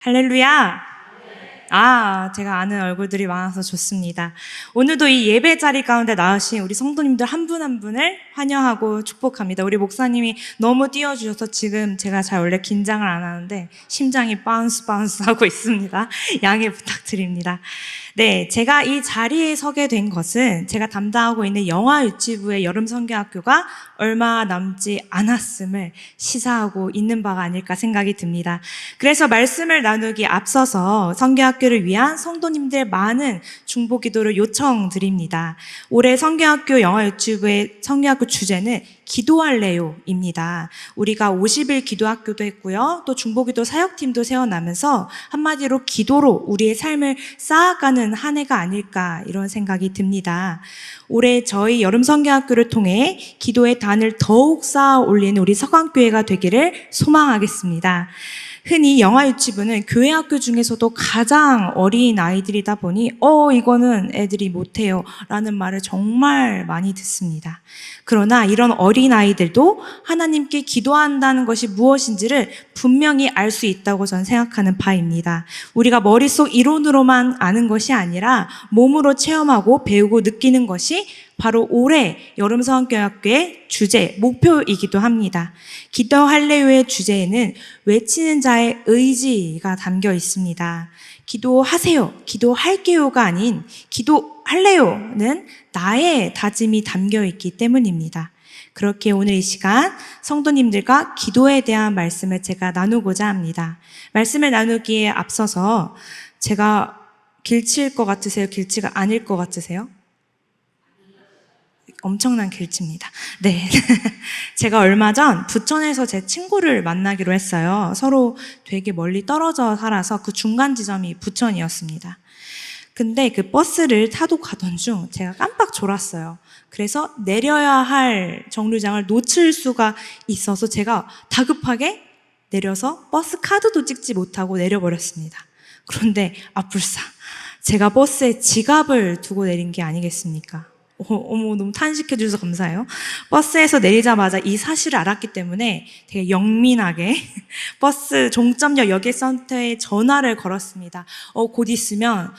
할렐루야! 제가 아는 얼굴들이 많아서 좋습니다. 오늘도 이 예배 자리 가운데 나으신 우리 성도님들 한 분 한 분을 환영하고 축복합니다. 우리 목사님이 너무 띄워주셔서 지금 제가 잘 원래 긴장을 안 하는데 심장이 바운스 하고 있습니다. 양해 부탁드립니다. 네, 제가 이 자리에 서게 된 것은 제가 담당하고 있는 영화 유치부의 여름 선교학교가 얼마 남지 않았음을 시사하고 있는 바가 아닐까 생각이 듭니다. 그래서 말씀을 나누기 앞서서 선교학교를 위한 성도님들 많은 중보 기도를 요청드립니다. 올해 선교학교 영화 유치부의 선교학교 주제는 기도할래요입니다. 우리가 50일 기도학교도 했고요. 또 중보기도 사역팀도 세워나면서 한마디로 기도로 우리의 삶을 쌓아가는 한 해가 아닐까 이런 생각이 듭니다. 올해 저희 여름 선교학교를 통해 기도의 단을 더욱 쌓아 올리는 우리 서강교회가 되기를 소망하겠습니다. 흔히 영화 유치부는 교회 학교 중에서도 가장 어린 아이들이다 보니 이거는 애들이 못해요 라는 말을 정말 많이 듣습니다. 그러나 이런 어린 아이들도 하나님께 기도한다는 것이 무엇인지를 분명히 알 수 있다고 저는 생각하는 바입니다. 우리가 머릿속 이론으로만 아는 것이 아니라 몸으로 체험하고 배우고 느끼는 것이 바로 올해 여름 선교학교의 주제, 목표이기도 합니다. 기도할래요의 주제에는 외치는 자의 의지가 담겨 있습니다. 기도하세요, 기도할게요가 아닌 기도할래요는 나의 다짐이 담겨 있기 때문입니다. 그렇게 오늘 이 시간 성도님들과 기도에 대한 말씀을 제가 나누고자 합니다. 말씀을 나누기에 앞서서 제가 길치일 것 같으세요? 길치가 아닐 것 같으세요? 엄청난 길치입니다. 네. 제가 얼마 전 부천에서 제 친구를 만나기로 했어요. 서로 되게 멀리 떨어져 살아서 그 중간 지점이 부천이었습니다. 근데 그 버스를 타고 가던 중 제가 깜빡 졸았어요. 그래서 내려야 할 정류장을 놓칠 수가 있어서 제가 다급하게 내려서 버스 카드도 찍지 못하고 내려버렸습니다. 그런데 불사 제가 버스에 지갑을 두고 내린 게 아니겠습니까? 어머, 너무 탄식해 주셔서 감사해요. 버스에서 내리자마자 이 사실을 알았기 때문에 되게 영민하게 버스 종점역 여객센터에 전화를 걸었습니다. 곧 있으면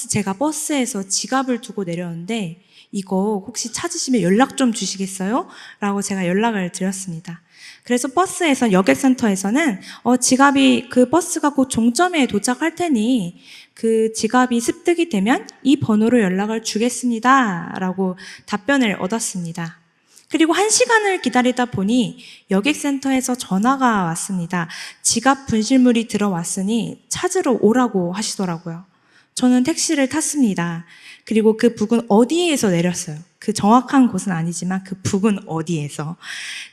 제가 버스에서 지갑을 두고 내렸는데 이거 혹시 찾으시면 연락 좀 주시겠어요? 라고 제가 연락을 드렸습니다. 그래서 버스에서 여객센터에서는 지갑이 그 버스가 곧 종점에 도착할 테니 그 지갑이 습득이 되면 이 번호로 연락을 주겠습니다 라고 답변을 얻었습니다. 그리고 1시간을 기다리다 보니 여객센터에서 전화가 왔습니다. 지갑 분실물이 들어왔으니 찾으러 오라고 하시더라고요. 저는 택시를 탔습니다. 그리고 그 북은 어디에서 내렸어요. 그 정확한 곳은 아니지만 그 북은 어디에서.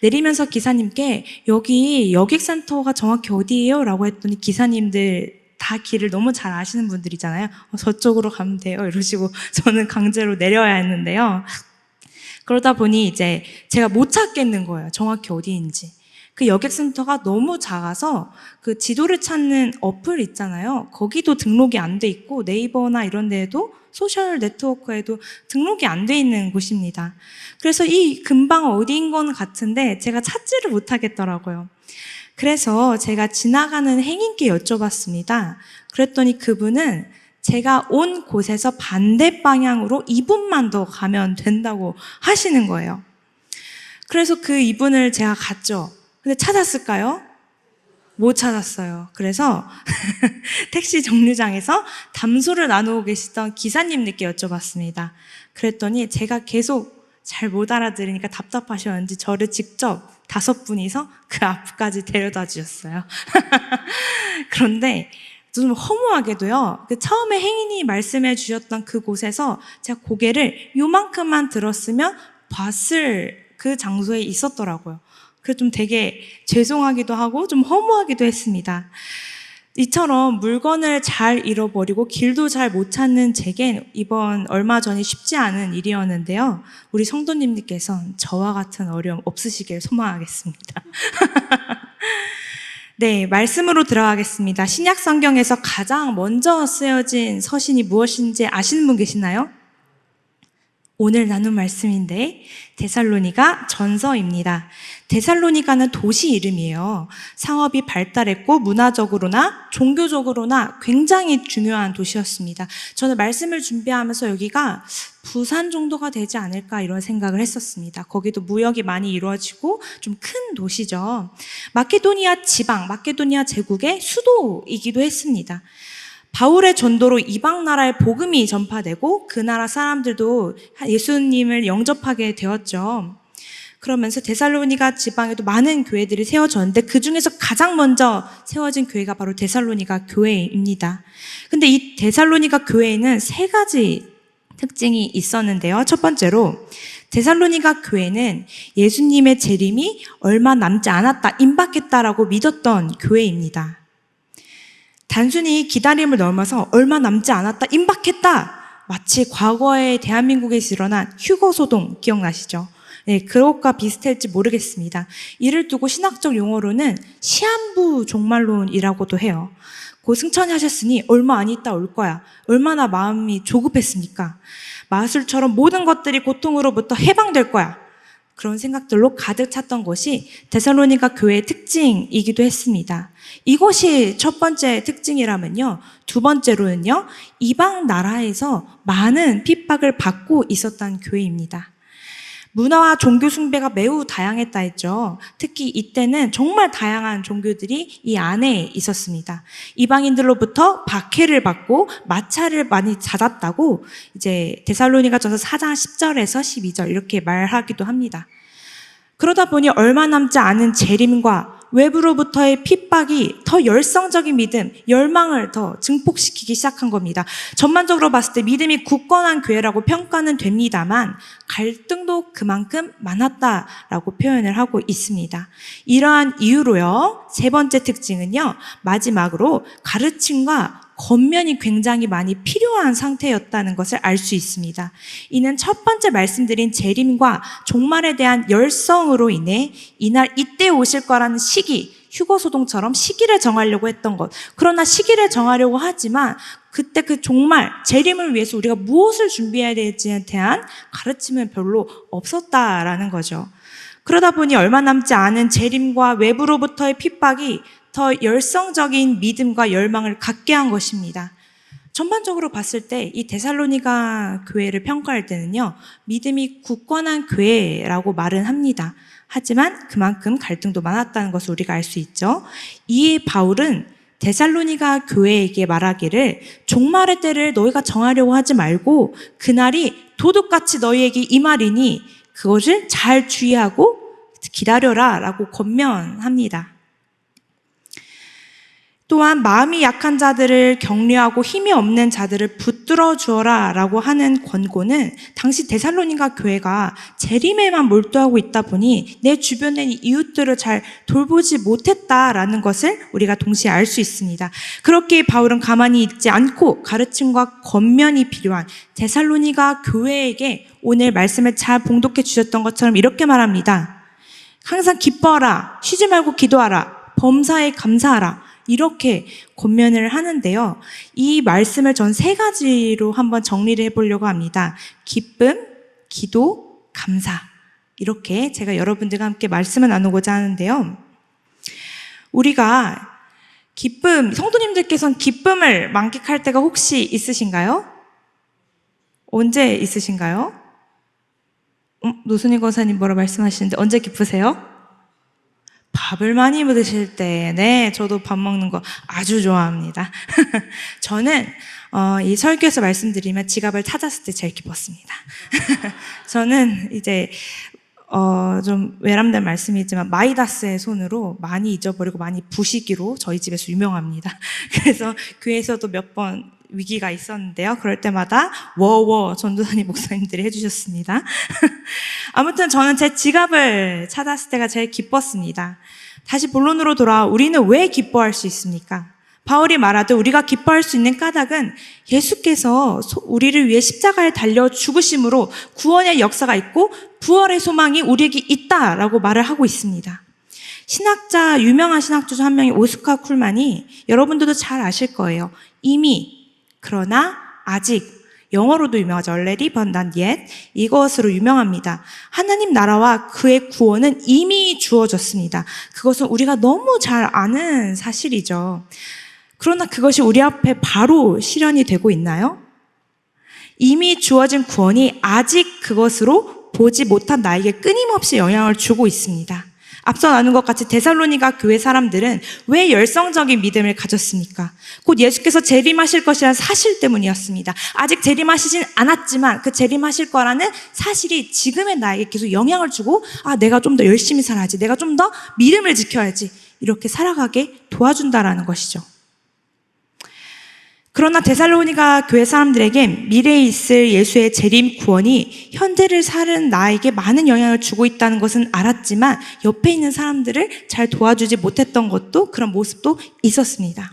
내리면서 기사님께 여기 여객센터가 정확히 어디예요? 라고 했더니 기사님들 다 길을 너무 잘 아시는 분들이잖아요. 저쪽으로 가면 돼요. 이러시고 저는 강제로 내려야 했는데요. 그러다 보니 이제 제가 못 찾겠는 거예요. 정확히 어디인지. 그 여객센터가 너무 작아서 그 지도를 찾는 어플 있잖아요. 거기도 등록이 안 돼 있고 네이버나 이런 데에도 소셜 네트워크에도 등록이 안 돼 있는 곳입니다. 그래서 이 근방 어디인 건 같은데 제가 찾지를 못하겠더라고요. 그래서 제가 지나가는 행인께 여쭤봤습니다. 그랬더니 그분은 제가 온 곳에서 반대 방향으로 2분만 더 가면 된다고 하시는 거예요. 그래서 그 이분을 제가 갔죠. 근데 찾았을까요? 못 찾았어요. 그래서 택시 정류장에서 담소를 나누고 계시던 기사님들께 여쭤봤습니다. 그랬더니 제가 계속 잘 못 알아들으니까 답답하셨는지 저를 직접 5분이서 그 앞까지 데려다 주셨어요. 그런데 좀 허무하게도요, 처음에 행인이 말씀해 주셨던 그곳에서 제가 고개를 요만큼만 들었으면 봤을 그 장소에 있었더라고요. 그래서 좀 되게 죄송하기도 하고 좀 허무하기도 했습니다. 이처럼 물건을 잘 잃어버리고 길도 잘 못 찾는 제겐 이번 얼마 전이 쉽지 않은 일이었는데요. 우리 성도님들께서는 저와 같은 어려움 없으시길 소망하겠습니다. 네, 말씀으로 들어가겠습니다. 신약 성경에서 가장 먼저 쓰여진 서신이 무엇인지 아시는 분 계시나요? 오늘 나눈 말씀인데 데살로니가 전서입니다. 데살로니가는 도시 이름이에요. 상업이 발달했고 문화적으로나 종교적으로나 굉장히 중요한 도시였습니다. 저는 말씀을 준비하면서 여기가 부산 정도가 되지 않을까 이런 생각을 했었습니다. 거기도 무역이 많이 이루어지고 좀 큰 도시죠. 마케도니아 지방, 마케도니아 제국의 수도이기도 했습니다. 바울의 전도로 이방 나라의 복음이 전파되고 그 나라 사람들도 예수님을 영접하게 되었죠. 그러면서 데살로니가 지방에도 많은 교회들이 세워졌는데 그 중에서 가장 먼저 세워진 교회가 바로 데살로니가 교회입니다. 근데 이 데살로니가 교회에는 세 가지 특징이 있었는데요. 첫 번째로 데살로니가 교회는 예수님의 재림이 얼마 남지 않았다, 임박했다라고 믿었던 교회입니다. 단순히 기다림을 넘어서 얼마 남지 않았다, 임박했다. 마치 과거에 대한민국에서 일어난 휴거 소동 기억나시죠? 네, 그것과 비슷할지 모르겠습니다. 이를 두고 신학적 용어로는 시한부 종말론이라고도 해요. 고 승천이 하셨으니 얼마 안 있다 올 거야. 얼마나 마음이 조급했습니까? 마술처럼 모든 것들이 고통으로부터 해방될 거야. 그런 생각들로 가득 찼던 것이 데살로니가 교회의 특징이기도 했습니다. 이것이 첫 번째 특징이라면요. 두 번째로는요. 이방 나라에서 많은 핍박을 받고 있었던 교회입니다. 문화와 종교 숭배가 매우 다양했다 했죠. 특히 이때는 정말 다양한 종교들이 이 안에 있었습니다. 이방인들로부터 박해를 받고 마찰을 많이 받았다고 이제 데살로니가전서 4장 10절에서 12절 이렇게 말하기도 합니다. 그러다 보니 얼마 남지 않은 재림과 외부로부터의 핍박이 더 열성적인 믿음, 열망을 더 증폭시키기 시작한 겁니다. 전반적으로 봤을 때 믿음이 굳건한 교회라고 평가는 됩니다만 갈등도 그만큼 많았다라고 표현을 하고 있습니다. 이러한 이유로요. 세 번째 특징은요. 마지막으로 가르침과 겉면이 굉장히 많이 필요한 상태였다는 것을 알 수 있습니다. 이는 첫 번째 말씀드린 재림과 종말에 대한 열성으로 인해 이날 이때 오실 거라는 시기, 휴거소동처럼 시기를 정하려고 했던 것. 그러나 시기를 정하려고 하지만 그때 그 종말, 재림을 위해서 우리가 무엇을 준비해야 될지에 대한 가르침은 별로 없었다라는 거죠. 그러다 보니 얼마 남지 않은 재림과 외부로부터의 핍박이 더 열성적인 믿음과 열망을 갖게 한 것입니다. 전반적으로 봤을 때 이 데살로니가 교회를 평가할 때는요. 믿음이 굳건한 교회라고 말은 합니다. 하지만 그만큼 갈등도 많았다는 것을 우리가 알 수 있죠. 이에 바울은 데살로니가 교회에게 말하기를 종말의 때를 너희가 정하려고 하지 말고 그날이 도둑같이 너희에게 임하리니 그것을 잘 주의하고 기다려라 라고 권면합니다. 또한 마음이 약한 자들을 격려하고 힘이 없는 자들을 붙들어 주어라 라고 하는 권고는 당시 데살로니가 교회가 재림에만 몰두하고 있다 보니 내 주변에 있는 이웃들을 잘 돌보지 못했다라는 것을 우리가 동시에 알 수 있습니다. 그렇게 바울은 가만히 있지 않고 가르침과 권면이 필요한 데살로니가 교회에게 오늘 말씀을 잘 봉독해 주셨던 것처럼 이렇게 말합니다. 항상 기뻐하라, 쉬지 말고 기도하라, 범사에 감사하라. 이렇게 권면을 하는데요. 이 말씀을 전 세 가지로 한번 정리를 해보려고 합니다. 기쁨, 기도, 감사. 이렇게 제가 여러분들과 함께 말씀을 나누고자 하는데요. 우리가 기쁨, 성도님들께서는 기쁨을 만끽할 때가 혹시 있으신가요? 언제 있으신가요? 노순희 권사님 뭐라 말씀하시는데 언제 기쁘세요? 밥을 많이 드실 때, 네, 저도 밥 먹는 거 아주 좋아합니다. 저는 이 설교에서 말씀드리면 지갑을 찾았을 때 제일 기뻤습니다. 저는 이제 좀 외람된 말씀이지만 마이다스의 손으로 많이 잊어버리고 많이 부시기로 저희 집에서 유명합니다. 그래서 교회에서도 몇 번 위기가 있었는데요. 그럴 때마다 워워 전도사님 목사님들이 해주셨습니다. 아무튼 저는 제 지갑을 찾았을 때가 제일 기뻤습니다. 다시 본론으로 돌아와 우리는 왜 기뻐할 수 있습니까? 바울이 말하듯 우리가 기뻐할 수 있는 까닭은 예수께서 우리를 위해 십자가에 달려 죽으심으로 구원의 역사가 있고 부활의 소망이 우리에게 있다라고 말을 하고 있습니다. 신학자, 유명한 신학자 중 한 명이 오스카 쿨만이 여러분들도 잘 아실 거예요. 이미, 그러나, 아직 영어로도 유명하죠. already but not yet. 이것으로 유명합니다. 하나님 나라와 그의 구원은 이미 주어졌습니다. 그것은 우리가 너무 잘 아는 사실이죠. 그러나 그것이 우리 앞에 바로 실현이 되고 있나요? 이미 주어진 구원이 아직 그것으로 보지 못한 나에게 끊임없이 영향을 주고 있습니다. 앞서 나눈 것 같이 데살로니가 교회 사람들은 왜 열성적인 믿음을 가졌습니까? 곧 예수께서 재림하실 것이라는 사실 때문이었습니다. 아직 재림하시진 않았지만 그 재림하실 거라는 사실이 지금의 나에게 계속 영향을 주고 내가 좀 더 열심히 살아야지, 내가 좀 더 믿음을 지켜야지, 이렇게 살아가게 도와준다라는 것이죠. 그러나 데살로니가 교회 사람들에게 미래에 있을 예수의 재림 구원이 현대를 사는 나에게 많은 영향을 주고 있다는 것은 알았지만 옆에 있는 사람들을 잘 도와주지 못했던 것도, 그런 모습도 있었습니다.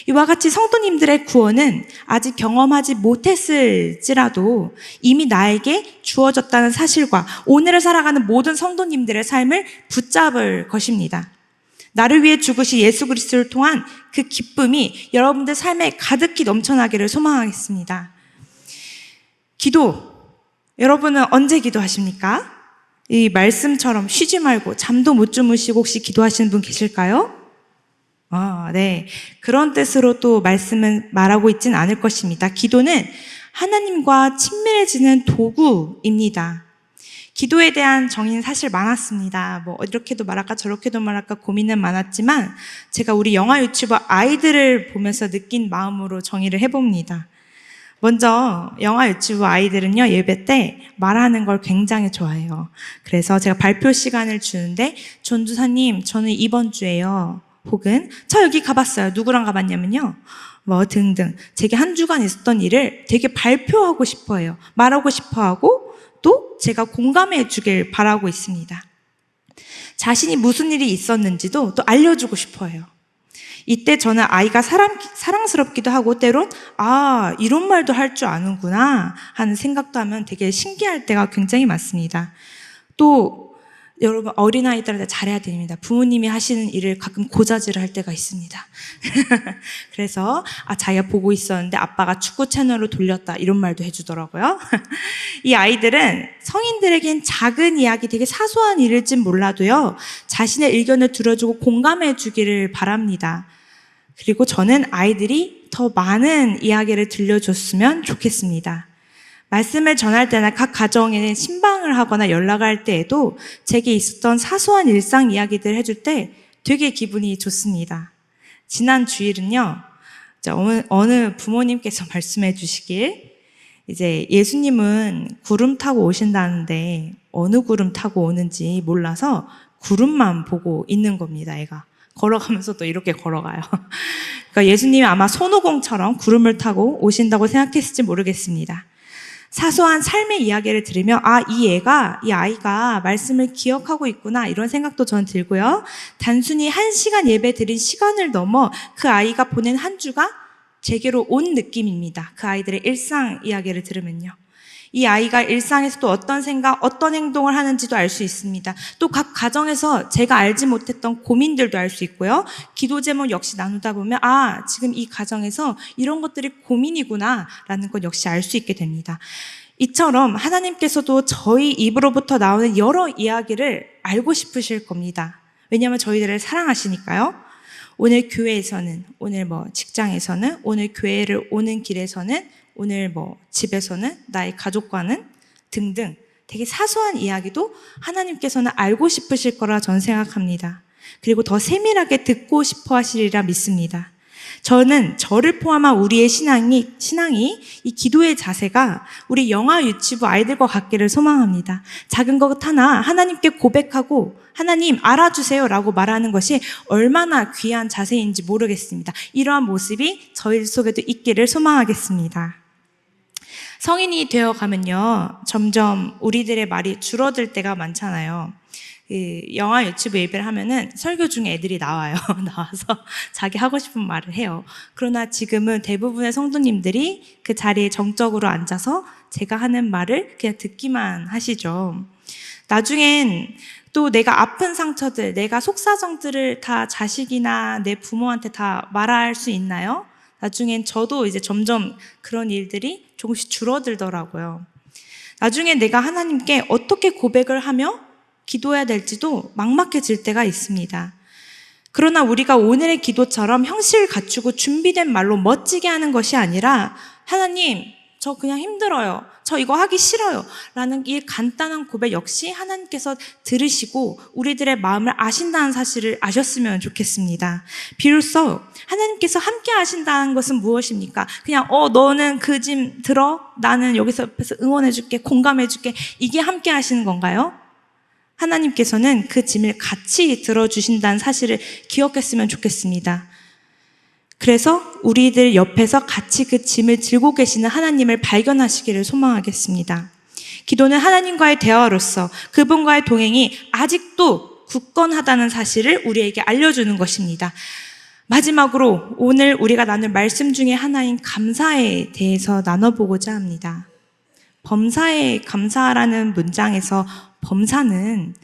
이와 같이 성도님들의 구원은 아직 경험하지 못했을지라도 이미 나에게 주어졌다는 사실과 오늘을 살아가는 모든 성도님들의 삶을 붙잡을 것입니다. 나를 위해 죽으신 예수 그리스도를 통한 그 기쁨이 여러분들 삶에 가득히 넘쳐나기를 소망하겠습니다. 기도, 여러분은 언제 기도하십니까? 이 말씀처럼 쉬지 말고 잠도 못 주무시고 혹시 기도하시는 분 계실까요? 네. 그런 뜻으로 또 말씀은 말하고 있진 않을 것입니다. 기도는 하나님과 친밀해지는 도구입니다. 기도에 대한 정의는 사실 많았습니다. 이렇게도 말할까 저렇게도 말할까 고민은 많았지만 제가 우리 영화 유튜버 아이들을 보면서 느낀 마음으로 정의를 해봅니다. 먼저 영화 유튜브 아이들은요, 예배 때 말하는 걸 굉장히 좋아해요. 그래서 제가 발표 시간을 주는데 전도사님 저는 이번 주에요, 혹은 저 여기 가봤어요, 누구랑 가봤냐면요, 등등 제게 한 주간 있었던 일을 되게 발표하고 싶어해요. 말하고 싶어하고 또 제가 공감해 주길 바라고 있습니다. 자신이 무슨 일이 있었는지도 또 알려주고 싶어해요. 이때 저는 아이가 사랑스럽기도 하고 때론 이런 말도 할 줄 아는구나 하는 생각도 하면 되게 신기할 때가 굉장히 많습니다. 또 여러분, 어린아이들한테 잘해야 됩니다. 부모님이 하시는 일을 가끔 고자질을 할 때가 있습니다. 그래서 자기가 보고 있었는데 아빠가 축구 채널로 돌렸다, 이런 말도 해주더라고요. 이 아이들은 성인들에겐 작은 이야기, 되게 사소한 일일진 몰라도요, 자신의 의견을 들어주고 공감해 주기를 바랍니다. 그리고 저는 아이들이 더 많은 이야기를 들려줬으면 좋겠습니다. 말씀을 전할 때나 각 가정에 신방을 하거나 연락할 때에도 제게 있었던 사소한 일상 이야기들을 해줄 때 되게 기분이 좋습니다. 지난 주일은요, 어느 부모님께서 말씀해 주시길, 이제 예수님은 구름 타고 오신다는데 어느 구름 타고 오는지 몰라서 구름만 보고 있는 겁니다, 애가. 걸어가면서 또 이렇게 걸어가요. 그러니까 예수님이 아마 손오공처럼 구름을 타고 오신다고 생각했을지 모르겠습니다. 사소한 삶의 이야기를 들으며 이 아이가 말씀을 기억하고 있구나, 이런 생각도 저는 들고요. 단순히 1시간 예배 드린 시간을 넘어 그 아이가 보낸 한 주가 제게로 온 느낌입니다. 그 아이들의 일상 이야기를 들으면요. 이 아이가 일상에서 또 어떤 생각, 어떤 행동을 하는지도 알 수 있습니다. 또 각 가정에서 제가 알지 못했던 고민들도 알 수 있고요. 기도 제목 역시 나누다 보면 지금 이 가정에서 이런 것들이 고민이구나 라는 것 역시 알 수 있게 됩니다. 이처럼 하나님께서도 저희 입으로부터 나오는 여러 이야기를 알고 싶으실 겁니다. 왜냐하면 저희들을 사랑하시니까요. 오늘 교회에서는, 오늘 직장에서는, 오늘 교회를 오는 길에서는, 오늘 집에서는, 나의 가족과는 등등 되게 사소한 이야기도 하나님께서는 알고 싶으실 거라 저는 생각합니다. 그리고 더 세밀하게 듣고 싶어 하시리라 믿습니다. 저는 저를 포함한 우리의 신앙이 이 기도의 자세가 우리 영화 유치부 아이들과 같기를 소망합니다. 작은 것 하나 하나님께 고백하고 하나님 알아주세요 라고 말하는 것이 얼마나 귀한 자세인지 모르겠습니다. 이러한 모습이 저희 속에도 있기를 소망하겠습니다. 성인이 되어가면요, 점점 우리들의 말이 줄어들 때가 많잖아요. 영화 유튜브 예배를 하면은 설교 중에 애들이 나와요. 나와서 자기 하고 싶은 말을 해요. 그러나 지금은 대부분의 성도님들이 그 자리에 정적으로 앉아서 제가 하는 말을 그냥 듣기만 하시죠. 나중엔 또 내가 아픈 상처들, 내가 속사정들을 다 자식이나 내 부모한테 다 말할 수 있나요? 나중엔 저도 이제 점점 그런 일들이 조금씩 줄어들더라고요. 나중에 내가 하나님께 어떻게 고백을 하며 기도해야 될지도 막막해질 때가 있습니다. 그러나 우리가 오늘의 기도처럼 형식을 갖추고 준비된 말로 멋지게 하는 것이 아니라 하나님, 저 그냥 힘들어요. 저 이거 하기 싫어요. 라는 이 간단한 고백 역시 하나님께서 들으시고 우리들의 마음을 아신다는 사실을 아셨으면 좋겠습니다. 비로소 하나님께서 함께 하신다는 것은 무엇입니까? 그냥 너는 그 짐 들어? 나는 여기서 옆에서 응원해줄게, 공감해줄게. 이게 함께 하시는 건가요? 하나님께서는 그 짐을 같이 들어주신다는 사실을 기억했으면 좋겠습니다. 그래서 우리들 옆에서 같이 그 짐을 들고 계시는 하나님을 발견하시기를 소망하겠습니다. 기도는 하나님과의 대화로서 그분과의 동행이 아직도 굳건하다는 사실을 우리에게 알려주는 것입니다. 마지막으로 오늘 우리가 나눌 말씀 중에 하나인 감사에 대해서 나눠보고자 합니다. 범사에 감사라는 문장에서 범사는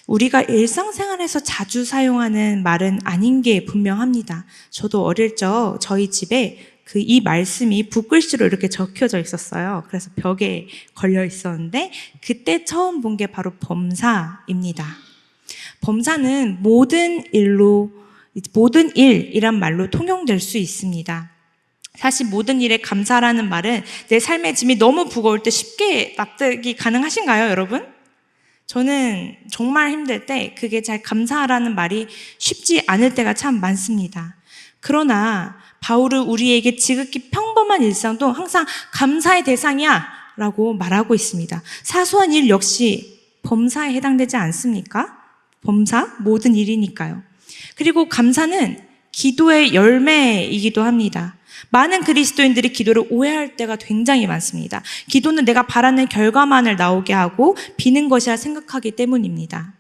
우리가 일상생활에서 자주 사용하는 말은 아닌 게 분명합니다. 저도 어릴 적 저희 집에 이 말씀이 붓글씨로 이렇게 적혀져 있었어요. 그래서 벽에 걸려 있었는데 그때 처음 본 게 바로 범사입니다. 범사는 모든 일이란 말로 통용될 수 있습니다. 사실 모든 일에 감사라는 말은 내 삶의 짐이 너무 무거울 때 쉽게 납득이 가능하신가요, 여러분? 저는 정말 힘들 때 그게 잘 감사하라는 말이 쉽지 않을 때가 참 많습니다. 그러나 바울은 우리에게 지극히 평범한 일상도 항상 감사의 대상이야 라고 말하고 있습니다. 사소한 일 역시 범사에 해당되지 않습니까? 범사? 모든 일이니까요. 그리고 감사는 기도의 열매이기도 합니다. 많은 그리스도인들이 기도를 오해할 때가 굉장히 많습니다. 기도는 내가 바라는 결과만을 나오게 하고 비는 것이라 생각하기 때문입니다.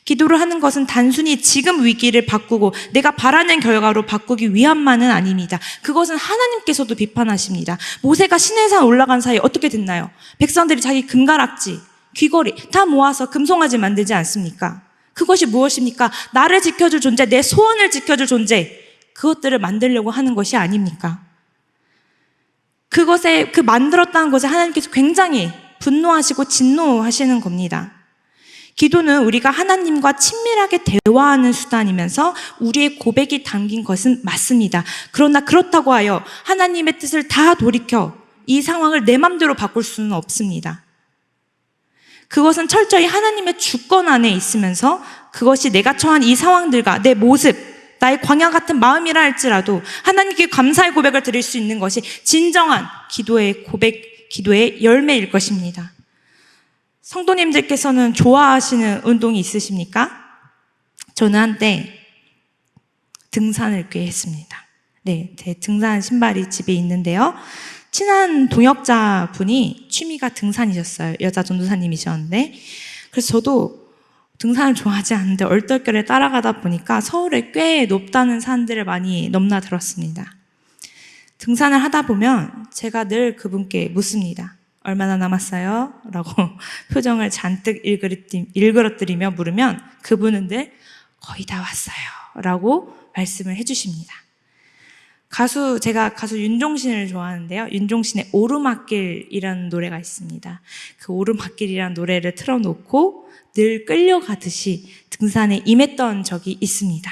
기도를 하는 것은 단순히 지금 위기를 바꾸고 내가 바라는 결과로 바꾸기 위함만은 아닙니다. 그것은 하나님께서도 비판하십니다. 모세가 시내산 올라간 사이에 어떻게 됐나요? 백성들이 자기 금가락지, 귀걸이 다 모아서 금송아지 만들지 않습니까? 그것이 무엇입니까? 나를 지켜줄 존재, 내 소원을 지켜줄 존재, 그것들을 만들려고 하는 것이 아닙니까? 그 만들었다는 것에 하나님께서 굉장히 분노하시고 진노하시는 겁니다. 기도는 우리가 하나님과 친밀하게 대화하는 수단이면서 우리의 고백이 담긴 것은 맞습니다. 그러나 그렇다고 하여 하나님의 뜻을 다 돌이켜 이 상황을 내 맘대로 바꿀 수는 없습니다. 그것은 철저히 하나님의 주권 안에 있으면서 그것이 내가 처한 이 상황들과 내 모습, 나의 광야 같은 마음이라 할지라도 하나님께 감사의 고백을 드릴 수 있는 것이 진정한 기도의 열매일 것입니다. 성도님들께서는 좋아하시는 운동이 있으십니까? 저는 한때 등산을 꽤 했습니다. 네, 제 등산 신발이 집에 있는데요. 친한 동역자분이 취미가 등산이셨어요. 여자 전도사님이셨는데. 그래서 저도 등산을 좋아하지 않는데 얼떨결에 따라가다 보니까 서울에 꽤 높다는 산들을 많이 넘나들었습니다. 등산을 하다 보면 제가 늘 그분께 묻습니다. 얼마나 남았어요? 라고 표정을 잔뜩 일그러뜨리며 물으면 그분은 거의 다 왔어요. 라고 말씀을 해주십니다. 제가 가수 윤종신을 좋아하는데요. 윤종신의 오르막길이라는 노래가 있습니다. 그 오르막길이라는 노래를 틀어놓고 늘 끌려가듯이 등산에 임했던 적이 있습니다.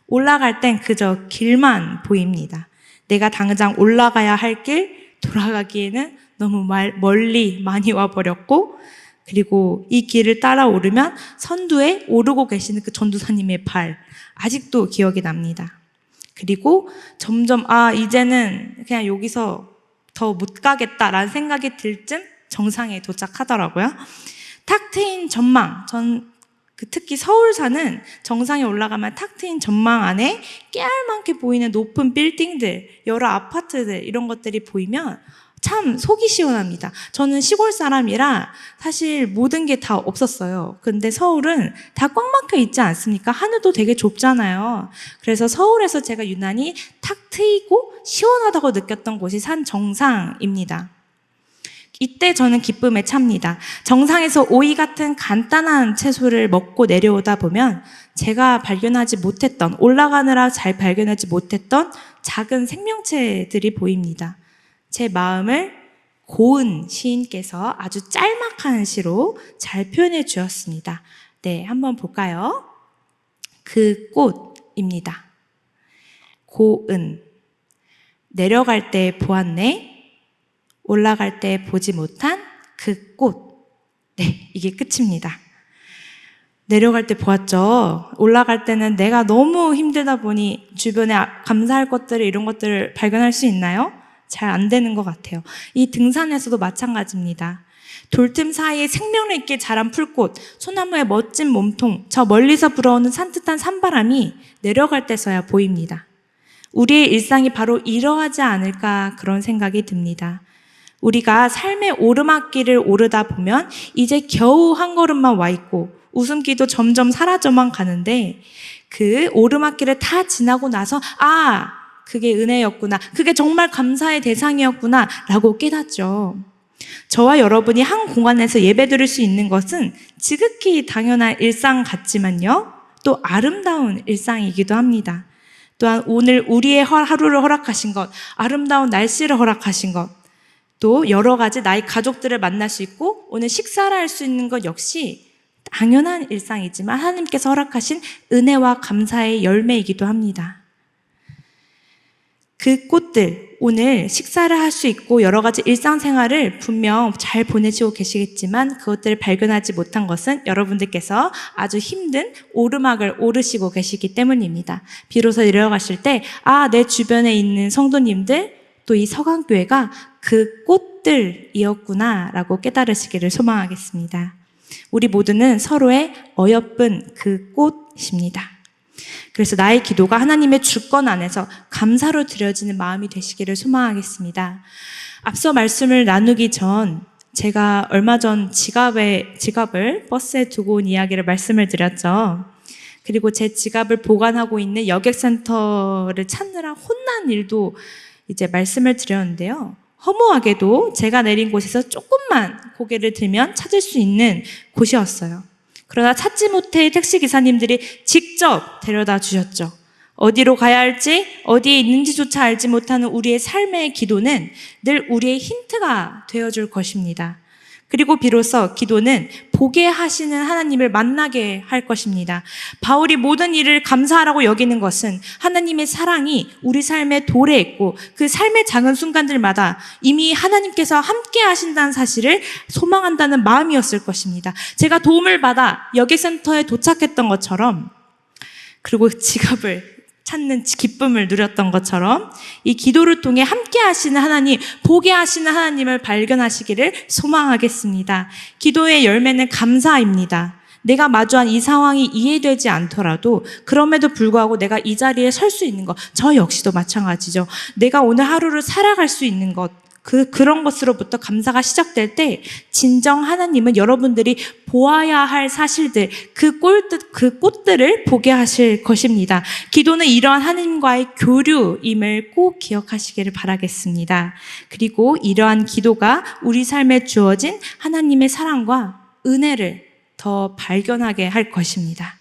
올라갈 땐 그저 길만 보입니다. 내가 당장 올라가야 할 길, 돌아가기에는 너무 멀리 많이 와버렸고, 그리고 이 길을 따라 오르면 선두에 오르고 계시는 그 전도사님의 발, 아직도 기억이 납니다. 그리고 점점 이제는 그냥 여기서 더 못 가겠다라는 생각이 들 쯤 정상에 도착하더라고요. 탁 트인 전망, 특히 서울사는 정상에 올라가면 탁 트인 전망 안에 깨알만게 보이는 높은 빌딩들, 여러 아파트들 이런 것들이 보이면 참 속이 시원합니다. 저는 시골 사람이라 사실 모든 게 다 없었어요. 근데 서울은 다 꽉 막혀 있지 않습니까? 하늘도 되게 좁잖아요. 그래서 서울에서 제가 유난히 탁 트이고 시원하다고 느꼈던 곳이 산 정상입니다. 이때 저는 기쁨에 찹니다. 정상에서 오이 같은 간단한 채소를 먹고 내려오다 보면 제가 발견하지 못했던, 올라가느라 잘 발견하지 못했던 작은 생명체들이 보입니다. 제 마음을 고은 시인께서 아주 짤막한 시로 잘 표현해 주었습니다. 네, 한번 볼까요? 그 꽃입니다. 고은. 내려갈 때 보았네. 올라갈 때 보지 못한 그 꽃. 네, 이게 끝입니다. 내려갈 때 보았죠. 올라갈 때는 내가 너무 힘들다 보니 주변에 감사할 것들을, 이런 것들을 발견할 수 있나요? 잘 안 되는 것 같아요. 이 등산에서도 마찬가지입니다. 돌틈 사이에 생명력 있게 자란 풀꽃, 소나무의 멋진 몸통, 저 멀리서 불어오는 산뜻한 산바람이 내려갈 때서야 보입니다. 우리의 일상이 바로 이러하지 않을까, 그런 생각이 듭니다. 우리가 삶의 오르막길을 오르다 보면 이제 겨우 한 걸음만 와 있고 웃음기도 점점 사라져만 가는데, 그 오르막길을 다 지나고 나서 그게 은혜였구나, 그게 정말 감사의 대상이었구나 라고 깨닫죠. 저와 여러분이 한 공간에서 예배드릴 수 있는 것은 지극히 당연한 일상 같지만요, 또 아름다운 일상이기도 합니다. 또한 오늘 우리의 하루를 허락하신 것, 아름다운 날씨를 허락하신 것, 또 여러 가지 나의 가족들을 만날 수 있고 오늘 식사를 할 수 있는 것 역시 당연한 일상이지만 하나님께서 허락하신 은혜와 감사의 열매이기도 합니다. 그 꽃들, 오늘 식사를 할 수 있고 여러 가지 일상생활을 분명 잘 보내시고 계시겠지만 그것들을 발견하지 못한 것은 여러분들께서 아주 힘든 오르막을 오르시고 계시기 때문입니다. 비로소 내려가실 때 내 주변에 있는 성도님들, 또 이 서강교회가 그 꽃들이었구나 라고 깨달으시기를 소망하겠습니다. 우리 모두는 서로의 어여쁜 그 꽃입니다. 그래서 나의 기도가 하나님의 주권 안에서 감사로 드려지는 마음이 되시기를 소망하겠습니다. 앞서 말씀을 나누기 전 제가 얼마 전 지갑을 버스에 두고 온 이야기를 말씀을 드렸죠. 그리고 제 지갑을 보관하고 있는 여객센터를 찾느라 혼난 일도 이제 말씀을 드렸는데요. 허무하게도 제가 내린 곳에서 조금만 고개를 들면 찾을 수 있는 곳이었어요. 그러나 찾지 못해 택시기사님들이 직접 데려다 주셨죠. 어디로 가야 할지, 어디에 있는지조차 알지 못하는 우리의 삶의 기도는 늘 우리의 힌트가 되어줄 것입니다. 그리고 비로소 기도는 보게 하시는 하나님을 만나게 할 것입니다. 바울이 모든 일을 감사하라고 여기는 것은 하나님의 사랑이 우리 삶에 도래했고 그 삶의 작은 순간들마다 이미 하나님께서 함께 하신다는 사실을 소망한다는 마음이었을 것입니다. 제가 도움을 받아 여객센터에 도착했던 것처럼, 그리고 지갑을 찾는 기쁨을 누렸던 것처럼 이 기도를 통해 함께 하시는 하나님, 보게 하시는 하나님을 발견하시기를 소망하겠습니다. 기도의 열매는 감사입니다. 내가 마주한 이 상황이 이해되지 않더라도 그럼에도 불구하고 내가 이 자리에 설 수 있는 것, 저 역시도 마찬가지죠. 내가 오늘 하루를 살아갈 수 있는 것, 그런 것으로부터 감사가 시작될 때 진정 하나님은 여러분들이 보아야 할 사실들, 그 꽃들을 보게 하실 것입니다. 기도는 이러한 하나님과의 교류임을 꼭 기억하시기를 바라겠습니다. 그리고 이러한 기도가 우리 삶에 주어진 하나님의 사랑과 은혜를 더 발견하게 할 것입니다.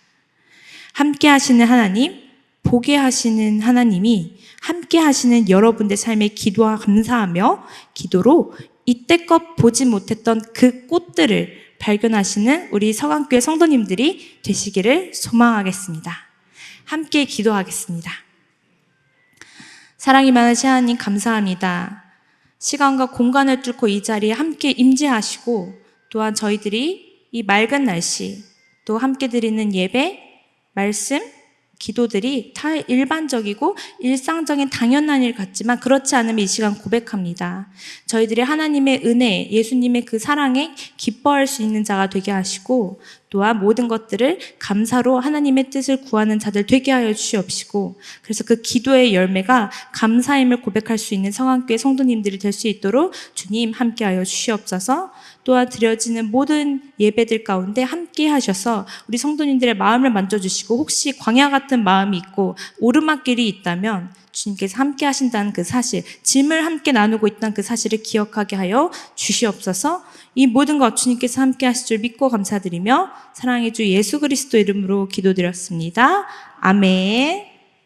함께 하시는 하나님, 보게 하시는 하나님이 함께 하시는 여러분의 삶에 기도와 감사하며 기도로 이때껏 보지 못했던 그 꽃들을 발견하시는 우리 서강교회 성도님들이 되시기를 소망하겠습니다. 함께 기도하겠습니다. 사랑이 많으신 하나님, 감사합니다. 시간과 공간을 뚫고 이 자리에 함께 임재하시고 또한 저희들이 이 맑은 날씨, 또 함께 드리는 예배, 말씀, 기도들이 다 일반적이고 일상적인 당연한 일 같지만 그렇지 않으면 이 시간 고백합니다. 저희들이 하나님의 은혜, 예수님의 그 사랑에 기뻐할 수 있는 자가 되게 하시고 또한 모든 것들을 감사로 하나님의 뜻을 구하는 자들 되게 하여 주시옵시고, 그래서 그 기도의 열매가 감사임을 고백할 수 있는 성안교회 성도님들이 될 수 있도록 주님 함께 하여 주시옵소서. 또한 드려지는 모든 예배들 가운데 함께 하셔서 우리 성도님들의 마음을 만져주시고, 혹시 광야 같은 마음이 있고 오르막길이 있다면 주님께서 함께 하신다는 그 사실, 짐을 함께 나누고 있다는 그 사실을 기억하게 하여 주시옵소서. 이 모든 것 주님께서 함께 하실 줄 믿고 감사드리며 사랑의 주 예수 그리스도 이름으로 기도드렸습니다. 아멘.